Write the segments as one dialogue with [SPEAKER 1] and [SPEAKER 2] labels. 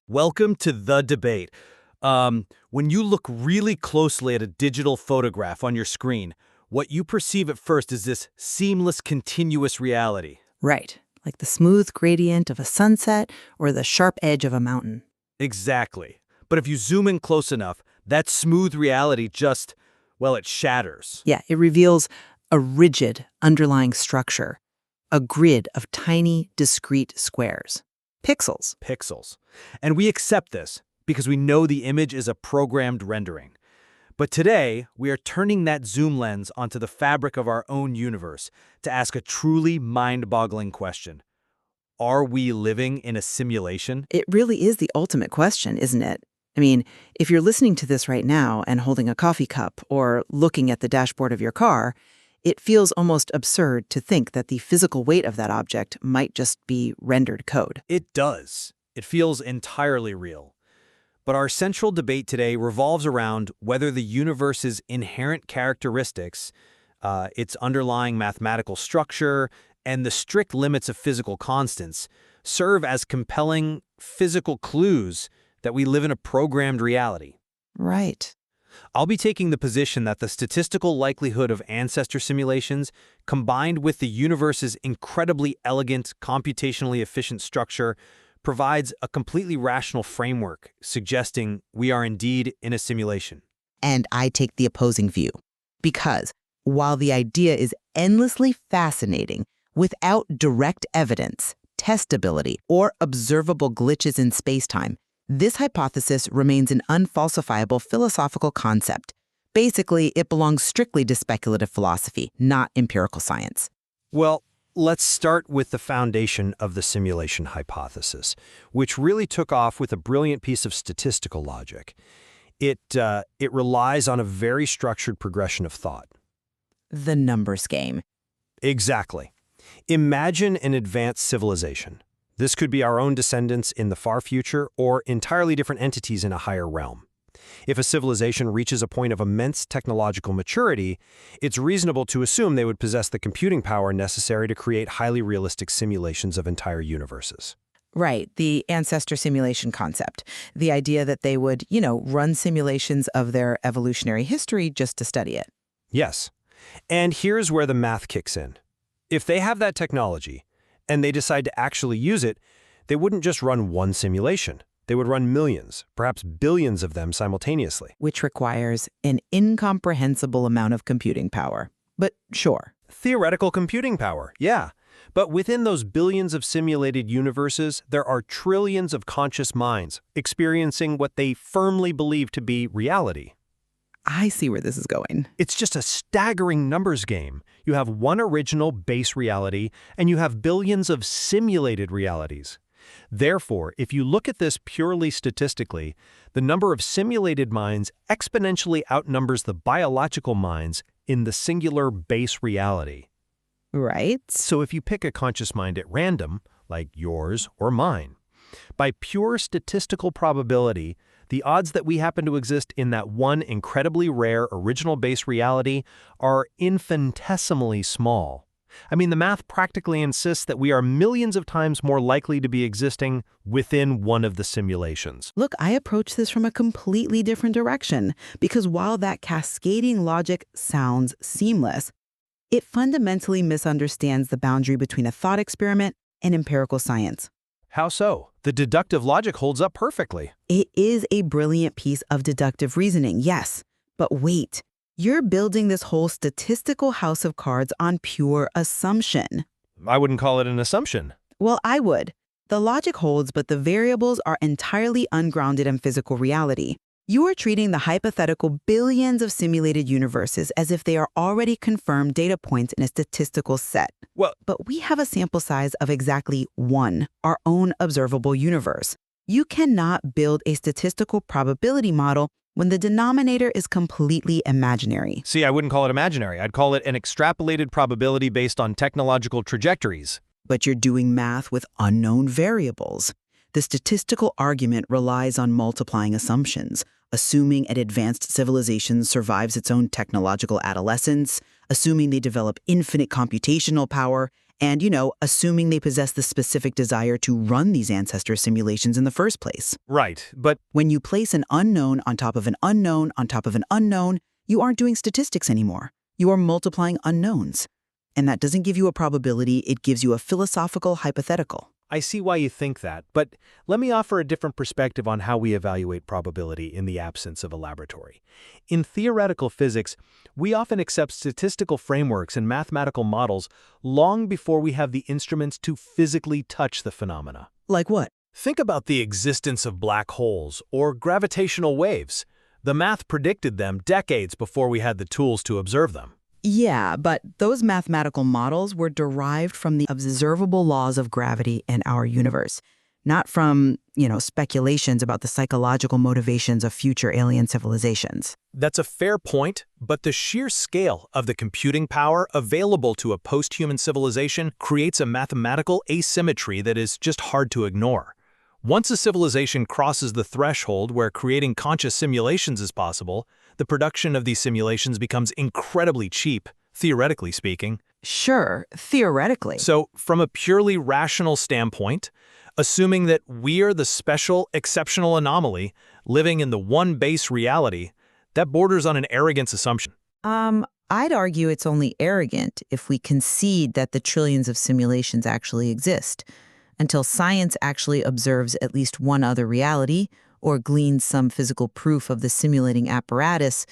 [SPEAKER 1] Welcome to The Debate. When you look really closely at a digital photograph on your screen, what you perceive at first is this seamless, continuous reality.
[SPEAKER 2] Right, like the smooth gradient of a sunset or the sharp edge of a mountain.
[SPEAKER 1] Exactly. But if you zoom in close enough, that smooth reality just, well, it shatters.
[SPEAKER 2] Yeah, it reveals a rigid underlying structure, a grid of tiny, discrete squares. Pixels.
[SPEAKER 1] Pixels. And we accept this because we know the image is a programmed rendering. But today, we are turning that zoom lens onto the fabric of our own universe to ask a truly mind-boggling question. Are we living in a simulation?
[SPEAKER 2] It really is the ultimate question, isn't it? I mean, if you're listening to this right now and holding a coffee cup or looking at the dashboard of your car, it feels almost absurd to think that the physical weight of that object might just be rendered code.
[SPEAKER 1] It does. It feels entirely real. But our central debate today revolves around whether the universe's inherent characteristics, its underlying mathematical structure, and the strict limits of physical constants serve as compelling physical clues that we live in a programmed reality.
[SPEAKER 2] Right.
[SPEAKER 1] I'll be taking the position that the statistical likelihood of ancestor simulations, combined with the universe's incredibly elegant, computationally efficient structure, provides a completely rational framework suggesting we are indeed in a simulation.
[SPEAKER 3] And I take the opposing view. Because while the idea is endlessly fascinating, without direct evidence, testability, or observable glitches in spacetime, this hypothesis remains an unfalsifiable philosophical concept. Basically, it belongs strictly to speculative philosophy, not empirical science.
[SPEAKER 1] Well, let's start with the foundation of the simulation hypothesis, which really took off with a brilliant piece of statistical logic. It relies on a very structured progression of thought.
[SPEAKER 3] The numbers game.
[SPEAKER 1] Exactly. Imagine an advanced civilization. This could be our own descendants in the far future or entirely different entities in a higher realm. If a civilization reaches a point of immense technological maturity, it's reasonable to assume they would possess the computing power necessary to create highly realistic simulations of entire universes.
[SPEAKER 3] Right, the ancestor simulation concept. The idea that they would, run simulations of their evolutionary history just to study it.
[SPEAKER 1] Yes. And here's where the math kicks in. If they have that technology, and they decide to actually use it, they wouldn't just run one simulation. They would run millions, perhaps billions of them simultaneously.
[SPEAKER 3] Which requires an incomprehensible amount of computing power. But sure.
[SPEAKER 1] Theoretical computing power, yeah. But within those billions of simulated universes, there are trillions of conscious minds experiencing what they firmly believe to be reality.
[SPEAKER 3] I see where this is going.
[SPEAKER 1] It's just a staggering numbers game. You have one original base reality, and you have billions of simulated realities. Therefore, if you look at this purely statistically, the number of simulated minds exponentially outnumbers the biological minds in the singular base reality.
[SPEAKER 3] Right.
[SPEAKER 1] So if you pick a conscious mind at random, like yours or mine, by pure statistical probability, the odds that we happen to exist in that one incredibly rare original base reality are infinitesimally small. I mean, the math practically insists that we are millions of times more likely to be existing within one of the simulations.
[SPEAKER 2] Look, I approach this from a completely different direction because while that cascading logic sounds seamless, it fundamentally misunderstands the boundary between a thought experiment and empirical science.
[SPEAKER 1] How so? The deductive logic holds up perfectly.
[SPEAKER 2] It is a brilliant piece of deductive reasoning, yes. But wait, you're building this whole statistical house of cards on pure assumption.
[SPEAKER 1] I wouldn't call it an assumption.
[SPEAKER 2] Well, I would. The logic holds, but the variables are entirely ungrounded in physical reality. You are treating the hypothetical billions of simulated universes as if they are already confirmed data points in a statistical set. But we have a sample size of exactly one, our own observable universe. You cannot build a statistical probability model when the denominator is completely imaginary.
[SPEAKER 1] See, I wouldn't call it imaginary. I'd call it an extrapolated probability based on technological trajectories.
[SPEAKER 2] But you're doing math with unknown variables. The statistical argument relies on multiplying assumptions, assuming an advanced civilization survives its own technological adolescence, assuming they develop infinite computational power, And, assuming they possess the specific desire to run these ancestor simulations in the first place.
[SPEAKER 1] Right, but
[SPEAKER 2] When you place an unknown on top of an unknown on top of an unknown, you aren't doing statistics anymore. You are multiplying unknowns. And that doesn't give you a probability, it gives you a philosophical hypothetical.
[SPEAKER 1] I see why you think that, but let me offer a different perspective on how we evaluate probability in the absence of a laboratory. In theoretical physics, we often accept statistical frameworks and mathematical models long before we have the instruments to physically touch the phenomena.
[SPEAKER 2] Like what?
[SPEAKER 1] Think about the existence of black holes or gravitational waves. The math predicted them decades before we had the tools to observe them.
[SPEAKER 2] Yeah, but those mathematical models were derived from the observable laws of gravity in our universe, not from, speculations about the psychological motivations of future alien civilizations.
[SPEAKER 1] That's a fair point, but the sheer scale of the computing power available to a post-human civilization creates a mathematical asymmetry that is just hard to ignore. Once a civilization crosses the threshold where creating conscious simulations is possible, the production of these simulations becomes incredibly cheap, theoretically speaking.
[SPEAKER 2] Sure, theoretically.
[SPEAKER 1] So, from a purely rational standpoint, assuming that we're the special, exceptional anomaly living in the one base reality, that borders on an arrogance assumption.
[SPEAKER 3] I'd argue it's only arrogant if we concede that the trillions of simulations actually exist. Until science actually observes at least one other reality or gleans some physical proof of the simulating apparatus,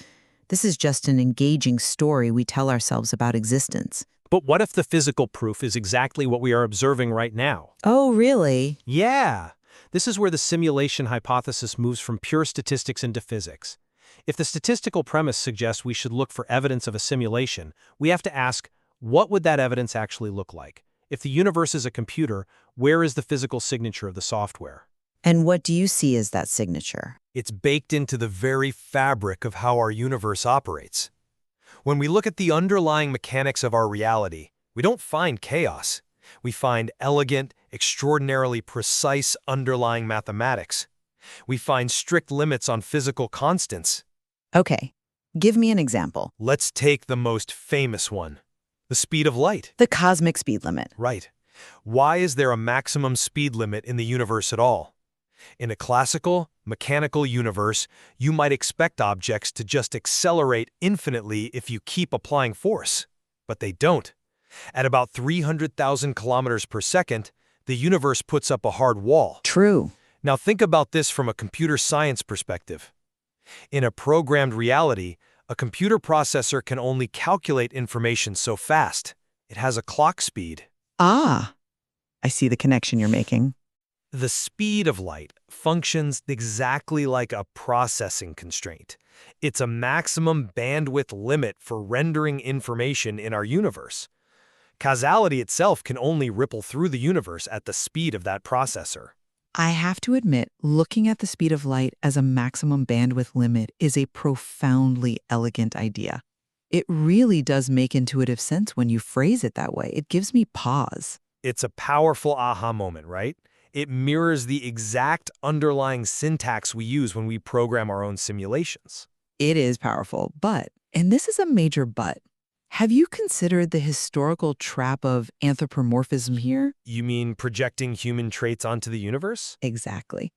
[SPEAKER 3] this is just an engaging story we tell ourselves about existence.
[SPEAKER 1] But what if the physical proof is exactly what we are observing right now?
[SPEAKER 3] Oh, really?
[SPEAKER 1] Yeah! This is where the simulation hypothesis moves from pure statistics into physics. If the statistical premise suggests we should look for evidence of a simulation, we have to ask, what would that evidence actually look like? If the universe is a computer, where is the physical signature of the software?
[SPEAKER 3] And what do you see as that signature?
[SPEAKER 1] It's baked into the very fabric of how our universe operates. When we look at the underlying mechanics of our reality, we don't find chaos. We find elegant, extraordinarily precise underlying mathematics. We find strict limits on physical constants.
[SPEAKER 3] Okay, give me an example.
[SPEAKER 1] Let's take the most famous one, the speed of light.
[SPEAKER 3] The cosmic speed limit.
[SPEAKER 1] Right. Why is there a maximum speed limit in the universe at all? In a classical, mechanical universe, you might expect objects to just accelerate infinitely if you keep applying force. But they don't. At about 300,000 kilometers per second, the universe puts up a hard wall.
[SPEAKER 3] True.
[SPEAKER 1] Now think about this from a computer science perspective. In a programmed reality, a computer processor can only calculate information so fast. It has a clock speed.
[SPEAKER 2] Ah, I see the connection you're making.
[SPEAKER 1] The speed of light functions exactly like a processing constraint. It's a maximum bandwidth limit for rendering information in our universe. Causality itself can only ripple through the universe at the speed of that processor.
[SPEAKER 2] I have to admit, looking at the speed of light as a maximum bandwidth limit is a profoundly elegant idea. It really does make intuitive sense when you phrase it that way. It gives me pause.
[SPEAKER 1] It's a powerful aha moment, right? It mirrors the exact underlying syntax we use when we program our own simulations.
[SPEAKER 2] It is powerful, but, and this is a major but, have you considered the historical trap of anthropomorphism here?
[SPEAKER 1] You mean projecting human traits onto the universe?
[SPEAKER 2] Exactly.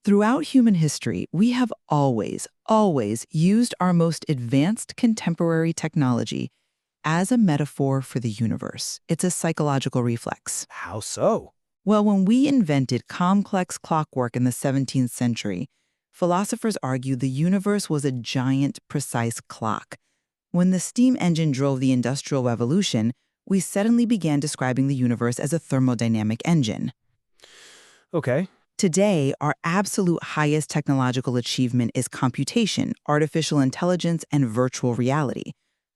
[SPEAKER 2] Throughout human history, we have always used our most advanced contemporary technology as a metaphor for the universe. It's a psychological reflex.
[SPEAKER 1] How so?
[SPEAKER 2] Well, when we invented complex clockwork in the 17th century, philosophers argued the universe was a giant, precise clock. When the steam engine drove the Industrial Revolution, we suddenly began describing the universe as a thermodynamic engine.
[SPEAKER 1] Okay.
[SPEAKER 2] Today, our absolute highest technological achievement is computation, artificial intelligence, and virtual reality.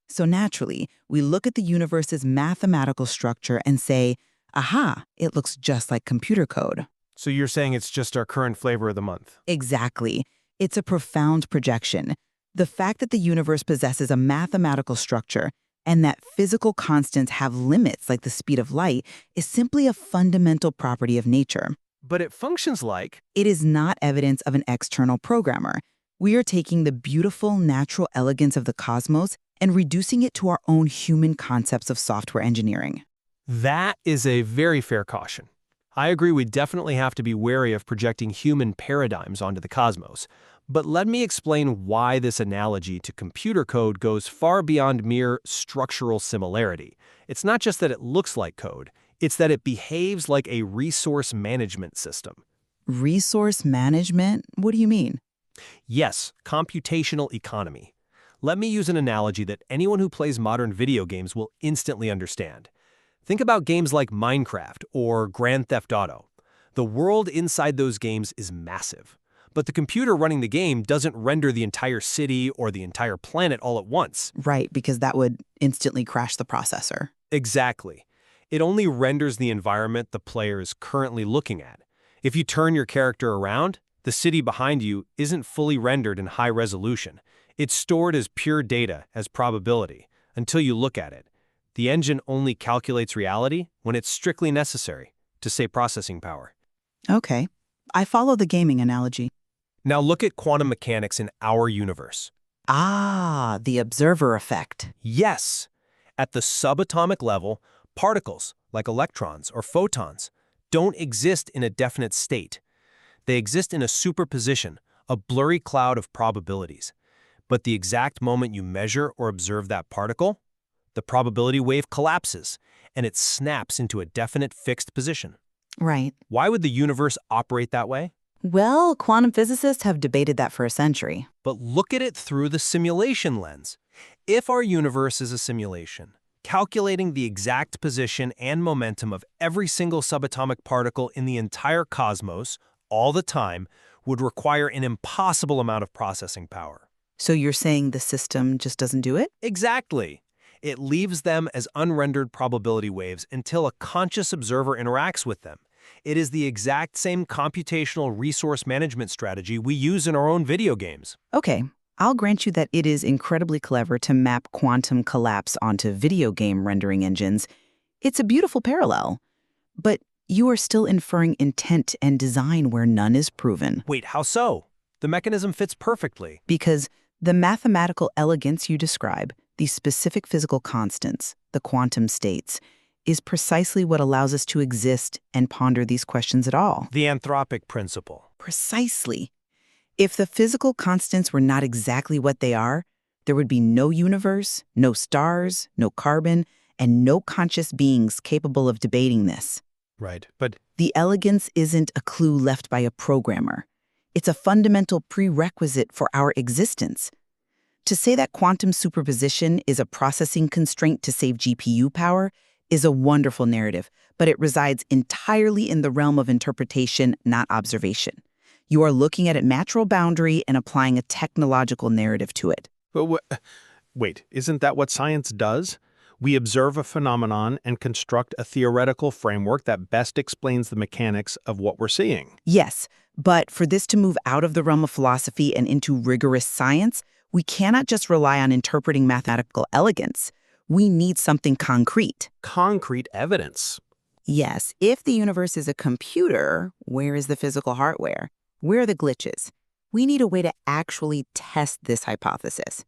[SPEAKER 2] So naturally, we look at the universe's mathematical structure and say, aha, it looks just like computer code.
[SPEAKER 1] So you're saying it's just our current flavor of the month?
[SPEAKER 2] Exactly. It's a profound projection. The fact that the universe possesses a mathematical structure and that physical constants have limits like the speed of light is simply a fundamental property of nature.
[SPEAKER 1] But it functions like...
[SPEAKER 2] It is not evidence of an external programmer. We are taking the beautiful, natural elegance of the cosmos and reducing it to our own human concepts of software engineering.
[SPEAKER 1] That is a very fair caution. I agree we definitely have to be wary of projecting human paradigms onto the cosmos. But let me explain why this analogy to computer code goes far beyond mere structural similarity. It's not just that it looks like code, it's that it behaves like a resource management system.
[SPEAKER 2] Resource management? What do you mean?
[SPEAKER 1] Yes, computational economy. Let me use an analogy that anyone who plays modern video games will instantly understand. Think about games like Minecraft or Grand Theft Auto. The world inside those games is massive. But the computer running the game doesn't render the entire city or the entire planet all at once.
[SPEAKER 2] Right, because that would instantly crash the processor.
[SPEAKER 1] Exactly. It only renders the environment the player is currently looking at. If you turn your character around, the city behind you isn't fully rendered in high resolution. It's stored as pure data, as probability, until you look at it. The engine only calculates reality when it's strictly necessary to save processing power.
[SPEAKER 2] Okay, I follow the gaming analogy.
[SPEAKER 1] Now look at quantum mechanics in our universe.
[SPEAKER 2] Ah, the observer effect.
[SPEAKER 1] Yes, at the subatomic level, particles, like electrons or photons, don't exist in a definite state. They exist in a superposition, a blurry cloud of probabilities. But the exact moment you measure or observe that particle, the probability wave collapses, and it snaps into a definite fixed position.
[SPEAKER 2] Right.
[SPEAKER 1] Why would the universe operate that way?
[SPEAKER 2] Well, quantum physicists have debated that for a century.
[SPEAKER 1] But look at it through the simulation lens. If our universe is a simulation, calculating the exact position and momentum of every single subatomic particle in the entire cosmos, all the time, would require an impossible amount of processing power.
[SPEAKER 2] So you're saying the system just doesn't do it?
[SPEAKER 1] Exactly. It leaves them as unrendered probability waves until a conscious observer interacts with them. It is the exact same computational resource management strategy we use in our own video games.
[SPEAKER 2] Okay, I'll grant you that it is incredibly clever to map quantum collapse onto video game rendering engines. It's a beautiful parallel. But you are still inferring intent and design where none is proven.
[SPEAKER 1] Wait, how so? The mechanism fits perfectly.
[SPEAKER 2] Because the mathematical elegance you describe, these specific physical constants, the quantum states, is precisely what allows us to exist and ponder these questions at all.
[SPEAKER 1] The anthropic principle.
[SPEAKER 2] Precisely. If the physical constants were not exactly what they are, there would be no universe, no stars, no carbon, and no conscious beings capable of debating this.
[SPEAKER 1] Right, but
[SPEAKER 2] The elegance isn't a clue left by a programmer. It's a fundamental prerequisite for our existence. To say that quantum superposition is a processing constraint to save GPU power is a wonderful narrative, but it resides entirely in the realm of interpretation, not observation. You are looking at a natural boundary and applying a technological narrative to it.
[SPEAKER 4] But wait, isn't that what science does? We observe a phenomenon and construct a theoretical framework that best explains the mechanics of what we're seeing.
[SPEAKER 2] Yes, but for this to move out of the realm of philosophy and into rigorous science, we cannot just rely on interpreting mathematical elegance. We need something concrete.
[SPEAKER 4] Concrete evidence.
[SPEAKER 2] Yes, if the universe is a computer, where is the physical hardware? Where are the glitches? We need a way to actually test this hypothesis.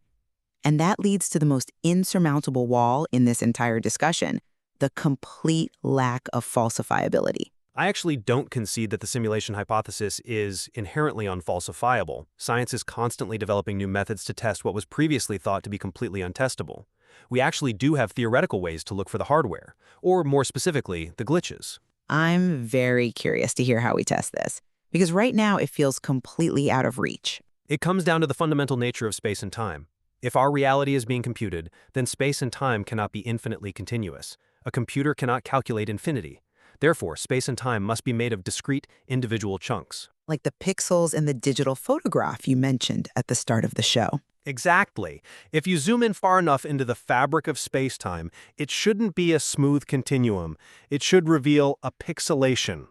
[SPEAKER 2] And that leads to the most insurmountable wall in this entire discussion, the complete lack of falsifiability.
[SPEAKER 5] I actually don't concede that the simulation hypothesis is inherently unfalsifiable. Science is constantly developing new methods to test what was previously thought to be completely untestable. We actually do have theoretical ways to look for the hardware, or more specifically, the glitches.
[SPEAKER 2] I'm very curious to hear how we test this, because right now it feels completely out of reach.
[SPEAKER 5] It comes down to the fundamental nature of space and time. If our reality is being computed, then space and time cannot be infinitely continuous. A computer cannot calculate infinity. Therefore, space and time must be made of discrete, individual chunks.
[SPEAKER 2] Like the pixels in the digital photograph you mentioned at the start of the show.
[SPEAKER 1] Exactly. If you zoom in far enough into the fabric of space-time, it shouldn't be a smooth continuum. It should reveal a pixelation.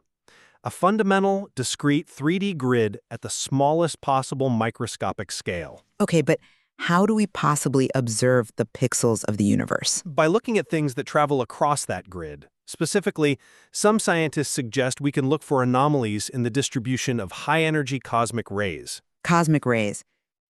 [SPEAKER 1] A fundamental, discrete 3D grid at the smallest possible microscopic scale.
[SPEAKER 2] Okay, but how do we possibly observe the pixels of the universe?
[SPEAKER 1] By looking at things that travel across that grid. Specifically, some scientists suggest we can look for anomalies in the distribution of high-energy cosmic rays.
[SPEAKER 2] Cosmic rays.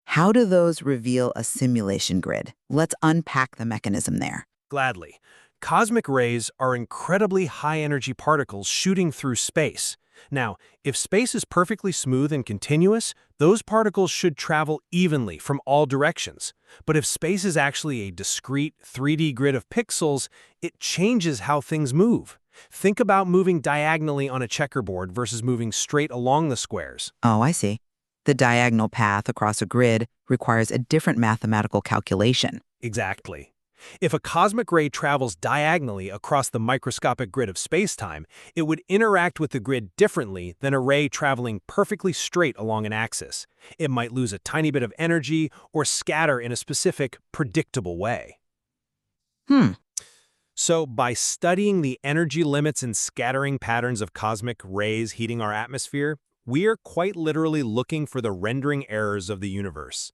[SPEAKER 2] How do those reveal a simulation grid? Let's unpack the mechanism there.
[SPEAKER 1] Gladly.
[SPEAKER 5] Cosmic rays are incredibly high-energy particles shooting through space. Now, if space is perfectly smooth and continuous, those particles should travel evenly from all directions. But if space is actually a discrete 3D grid of pixels, it changes how things move. Think about moving diagonally on a checkerboard versus moving straight along the squares.
[SPEAKER 2] Oh, I see. The diagonal path across a grid requires a different mathematical calculation.
[SPEAKER 5] Exactly. If a cosmic ray travels diagonally across the microscopic grid of spacetime, it would interact with the grid differently than a ray traveling perfectly straight along an axis. It might lose a tiny bit of energy or scatter in a specific, predictable way. So, by studying the energy limits and scattering patterns of cosmic rays heating our atmosphere, we are quite literally looking for the rendering errors of the universe.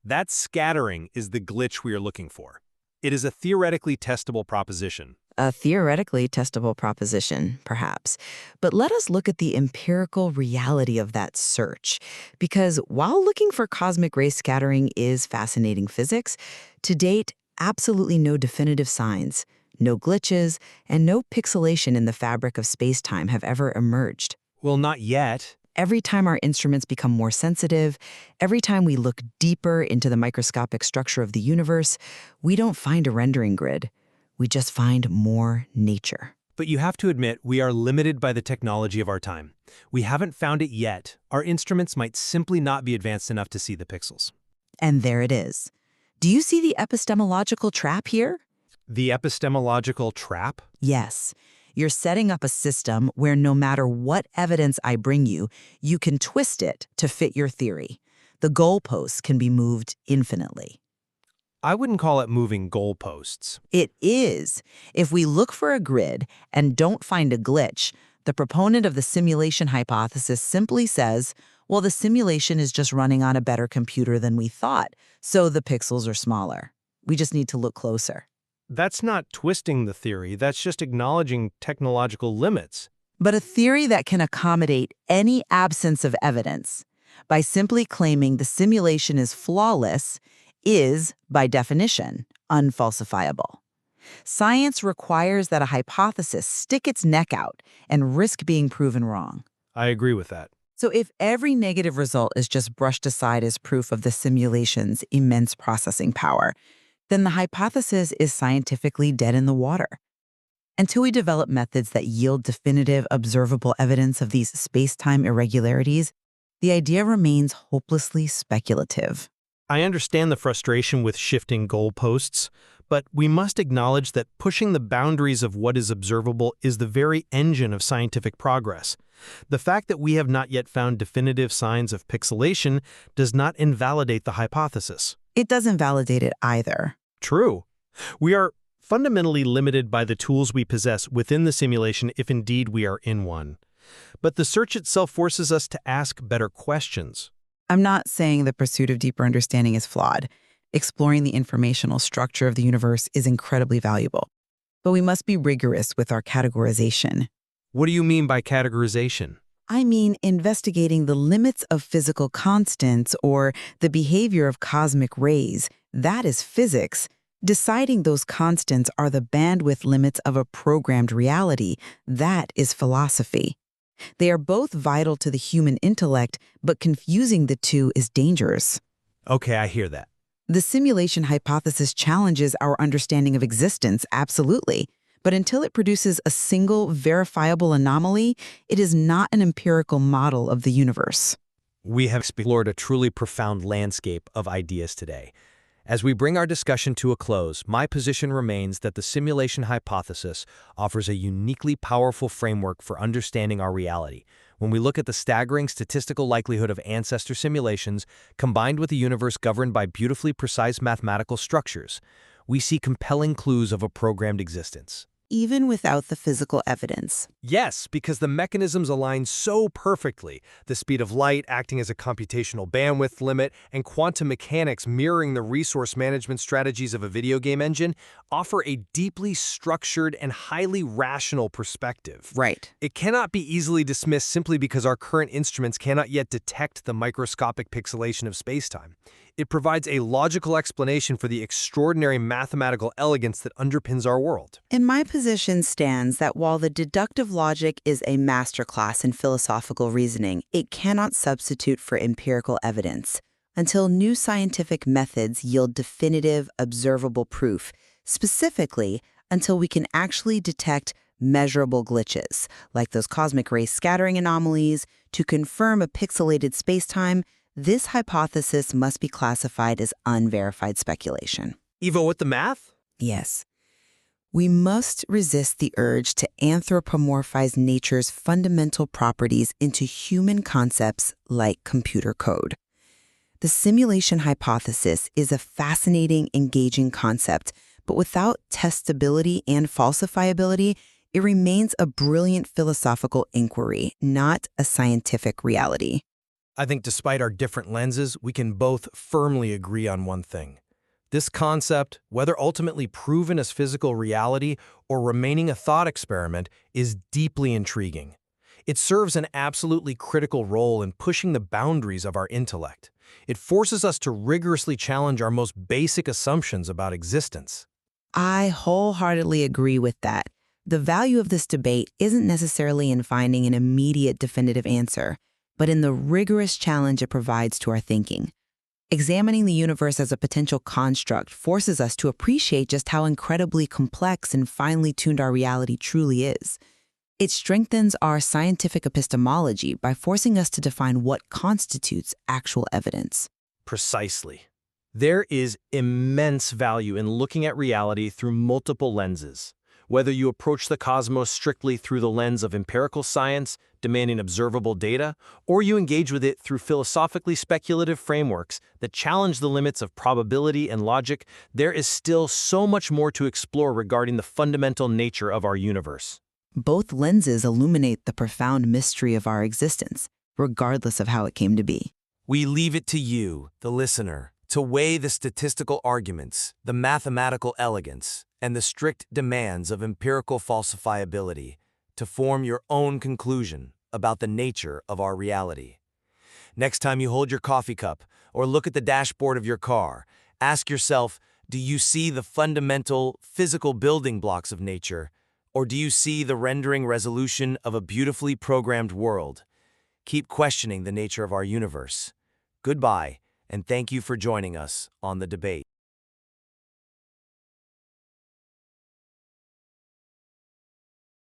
[SPEAKER 5] That scattering is the glitch we are looking for. It is a theoretically testable proposition.
[SPEAKER 2] A theoretically testable proposition, perhaps. But let us look at the empirical reality of that search. Because while looking for cosmic ray scattering is fascinating physics, to date, absolutely no definitive signs, no glitches, and no pixelation in the fabric of space-time have ever emerged.
[SPEAKER 5] Well, not yet.
[SPEAKER 2] Every time our instruments become more sensitive, every time we look deeper into the microscopic structure of the universe, we don't find a rendering grid. We just find more nature.
[SPEAKER 5] But you have to admit, we are limited by the technology of our time. We haven't found it yet. Our instruments might simply not be advanced enough to see the pixels.
[SPEAKER 2] And there it is. Do you see the epistemological trap here?
[SPEAKER 5] The epistemological trap?
[SPEAKER 2] Yes. You're setting up a system where no matter what evidence I bring you, you can twist it to fit your theory. The goalposts can be moved infinitely.
[SPEAKER 5] I wouldn't call it moving goalposts.
[SPEAKER 2] It is. If we look for a grid and don't find a glitch, the proponent of the simulation hypothesis simply says, well, the simulation is just running on a better computer than we thought, so the pixels are smaller. We just need to look closer.
[SPEAKER 5] That's not twisting the theory, that's just acknowledging technological limits.
[SPEAKER 2] But a theory that can accommodate any absence of evidence by simply claiming the simulation is flawless is, by definition, unfalsifiable. Science requires that a hypothesis stick its neck out and risk being proven wrong.
[SPEAKER 5] I agree with that.
[SPEAKER 2] So if every negative result is just brushed aside as proof of the simulation's immense processing power, then the hypothesis is scientifically dead in the water. Until we develop methods that yield definitive, observable evidence of these space-time irregularities, the idea remains hopelessly speculative.
[SPEAKER 1] I understand the frustration with shifting goalposts, but we must acknowledge that pushing the boundaries of what is observable is the very engine of scientific progress. The fact that we have not yet found definitive signs of pixelation does not invalidate the hypothesis.
[SPEAKER 2] It doesn't validate it either.
[SPEAKER 1] True. We are fundamentally limited by the tools we possess within the simulation if indeed we are in one. But the search itself forces us to ask better questions.
[SPEAKER 2] I'm not saying the pursuit of deeper understanding is flawed. Exploring the informational structure of the universe is incredibly valuable. But we must be rigorous with our categorization.
[SPEAKER 1] What do you mean by categorization?
[SPEAKER 2] I mean investigating the limits of physical constants or the behavior of cosmic rays. That is physics. Deciding those constants are the bandwidth limits of a programmed reality. That is philosophy. They are both vital to the human intellect, but confusing the two is dangerous.
[SPEAKER 1] Okay, I hear that.
[SPEAKER 2] The simulation hypothesis challenges our understanding of existence, absolutely. But until it produces a single, verifiable anomaly, it is not an empirical model of the universe.
[SPEAKER 1] We have explored a truly profound landscape of ideas today. As we bring our discussion to a close, my position remains that the simulation hypothesis offers a uniquely powerful framework for understanding our reality. When we look at the staggering statistical likelihood of ancestor simulations, combined with a universe governed by beautifully precise mathematical structures, we see compelling clues of a programmed existence.
[SPEAKER 2] even without the physical evidence.
[SPEAKER 1] Yes, because the mechanisms align so perfectly. The speed of light acting as a computational bandwidth limit and quantum mechanics mirroring the resource management strategies of a video game engine offer a deeply structured and highly rational perspective.
[SPEAKER 2] Right.
[SPEAKER 1] It cannot be easily dismissed simply because our current instruments cannot yet detect the microscopic pixelation of spacetime. It provides a logical explanation for the extraordinary mathematical elegance that underpins our world.
[SPEAKER 2] And my position stands that while the deductive logic is a masterclass in philosophical reasoning, it cannot substitute for empirical evidence until new scientific methods yield definitive, observable proof, specifically until we can actually detect measurable glitches, like those cosmic ray scattering anomalies, to confirm a pixelated spacetime. This hypothesis must be classified as unverified speculation.
[SPEAKER 1] Evo, with the math?
[SPEAKER 2] Yes. We must resist the urge to anthropomorphize nature's fundamental properties into human concepts like computer code. The simulation hypothesis is a fascinating, engaging concept, but without testability and falsifiability, it remains a brilliant philosophical inquiry, not a scientific reality.
[SPEAKER 1] I think despite our different lenses, we can both firmly agree on one thing. This concept, whether ultimately proven as physical reality or remaining a thought experiment, is deeply intriguing. It serves an absolutely critical role in pushing the boundaries of our intellect. It forces us to rigorously challenge our most basic assumptions about existence.
[SPEAKER 2] I wholeheartedly agree with that. The value of this debate isn't necessarily in finding an immediate definitive answer, but in the rigorous challenge it provides to our thinking. Examining the universe as a potential construct forces us to appreciate just how incredibly complex and finely tuned our reality truly is. It strengthens our scientific epistemology by forcing us to define what constitutes actual evidence.
[SPEAKER 1] Precisely. There is immense value in looking at reality through multiple lenses. Whether you approach the cosmos strictly through the lens of empirical science, demanding observable data, or you engage with it through philosophically speculative frameworks that challenge the limits of probability and logic, there is still so much more to explore regarding the fundamental nature of our universe.
[SPEAKER 2] Both lenses illuminate the profound mystery of our existence, regardless of how it came to be.
[SPEAKER 5] We leave it to you, the listener, to weigh the statistical arguments, the mathematical elegance, and the strict demands of empirical falsifiability to form your own conclusion about the nature of our reality. Next time you hold your coffee cup or look at the dashboard of your car, ask yourself, do you see the fundamental physical building blocks of nature, or do you see the rendering resolution of a beautifully programmed world? Keep questioning the nature of our universe. Goodbye, and thank you for joining us on The Debate.